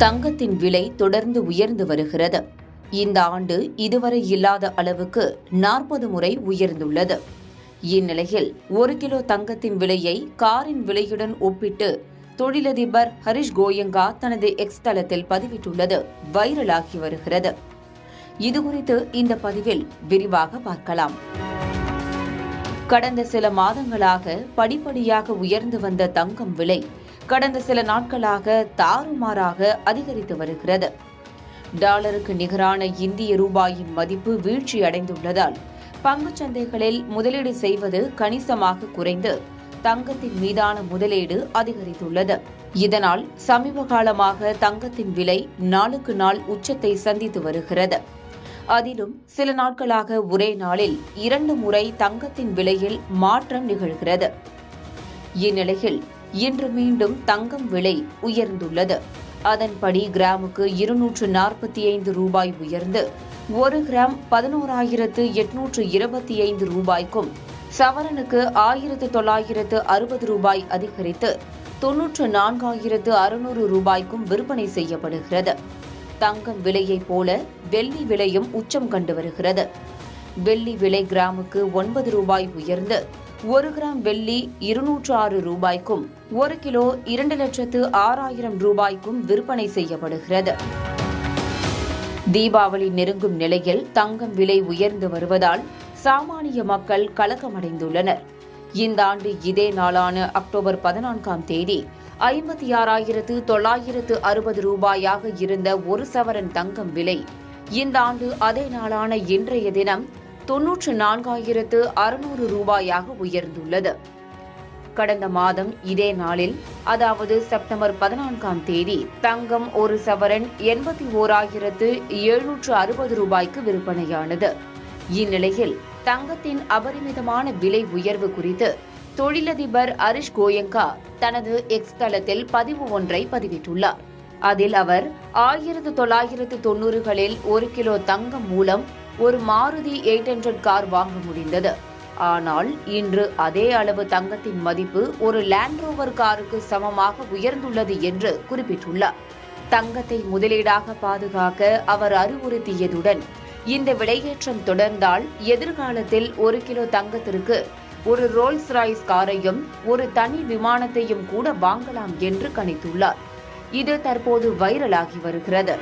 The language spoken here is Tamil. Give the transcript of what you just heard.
தங்கத்தின் விலை தொடர்ந்து உயர்ந்து வருகிறது. இந்த ஆண்டு இதுவரை இல்லாத அளவுக்கு 40 முறை உயர்ந்துள்ளது. இந்நிலையில் 1 கிலோ தங்கத்தின் விலையை காரின் விலையுடன் ஒப்பிட்டு தொழிலதிபர் ஹரிஷ் கோயங்கா தனது எக்ஸ் தளத்தில் பதிவிட்டுள்ளது வைரலாகி வருகிறது. இதுகுறித்து இந்த பதிவில் விரிவாக பார்க்கலாம். கடந்த சில மாதங்களாக படிப்படியாக உயர்ந்து வந்த தங்கம் விலை கடந்த சில நாட்களாக தாறுமாறாக அதிகரித்து வருகிறது. டாலருக்கு நிகரான இந்திய ரூபாயின் மதிப்பு வீழ்ச்சியடைந்துள்ளதால் பங்குச் சந்தைகளில் முதலீடு செய்வது கணிசமாக குறைந்து தங்கத்தின் மீதான முதலீடு அதிகரித்துள்ளது. இதனால் சமீப காலமாக தங்கத்தின் விலை நாளுக்கு நாள் உச்சத்தை சந்தித்து வருகிறது. அதிலும் சில நாட்களாக ஒரே நாளில் 2 முறை தங்கத்தின் விலையில் மாற்றம் நிகழ்கிறது. இந்நிலையில் இன்று மீண்டும் தங்கம் விலை உயர்ந்துள்ளது. அதன்படி கிராமுக்கு 245 ரூபாய் உயர்ந்து 1 கிராம் 11,825 ரூபாய்க்கும், சவரனுக்கு 1,960 ரூபாய் அதிகரித்து 94,600 ரூபாய்க்கும் விற்பனை செய்யப்படுகிறது. தங்கம் விலையைப் போல வெள்ளி விலையும் உச்சம் கண்டு வருகிறது. வெள்ளி விலை கிராமுக்கு 9 ரூபாய் உயர்ந்து 1 கிராம் வெள்ளி 206 ரூபாய்க்கும், 1 கிலோ 2,06,000 ரூபாய்க்கும் விற்பனை செய்யப்படுகிறது. தீபாவளி நெருங்கும் நிலையில் தங்கம் விலை உயர்ந்து வருவதால் சாமானிய மக்கள் கலக்கமடைந்துள்ளனர். இந்த ஆண்டு இதே நாளான அக்டோபர் 14ஆம் தேதி 56,960 ரூபாயாக இருந்த 1 சவரன் தங்கம் விலை இந்த ஆண்டு அதே நாளான இன்றைய தினம் 94,600 ரூபாயாக உயர்ந்துள்ளது. கடந்த மாதம் இதே நாளில், அதாவது செப்டம்பர் 14ஆம் தேதி தங்கம் 1 சவரன் 81,760 ரூபாய்க்கு விற்பனையானது. இந்நிலையில் தங்கத்தின் அபரிமிதமான விலை உயர்வு குறித்து தொழிலதிபர் ஹரிஷ் கோயங்கா தனது எக்ஸ் தளத்தில் பதிவு ஒன்றை பதிவிட்டுள்ளார். அதில் அவர் 1990களில் 1 கிலோ தங்கம் மூலம் ஒரு மாருதி 800 கார் வாங்க முடிந்தது. ஆனால் இன்று அதே அளவு தங்கத்தின் மதிப்பு ஒரு லேண்ட் ரோவர் காருக்கு சமமாக உயர்ந்துள்ளது என்று குறிப்பிட்டுள்ளார். தங்கத்தை முதலீடாக பாதுகாக்க அவர் அறிவுறுத்தியதுடன், இந்த விலையேற்றம் தொடர்ந்தால் எதிர்காலத்தில் 1 கிலோ தங்கத்திற்கு ஒரு ரோல்ஸ் ராய்ஸ் காரையும் ஒரு தனி விமானத்தையும் கூட வாங்கலாம் என்று கணித்துள்ளார். இது தற்போது வைரலாகி வருகிறது.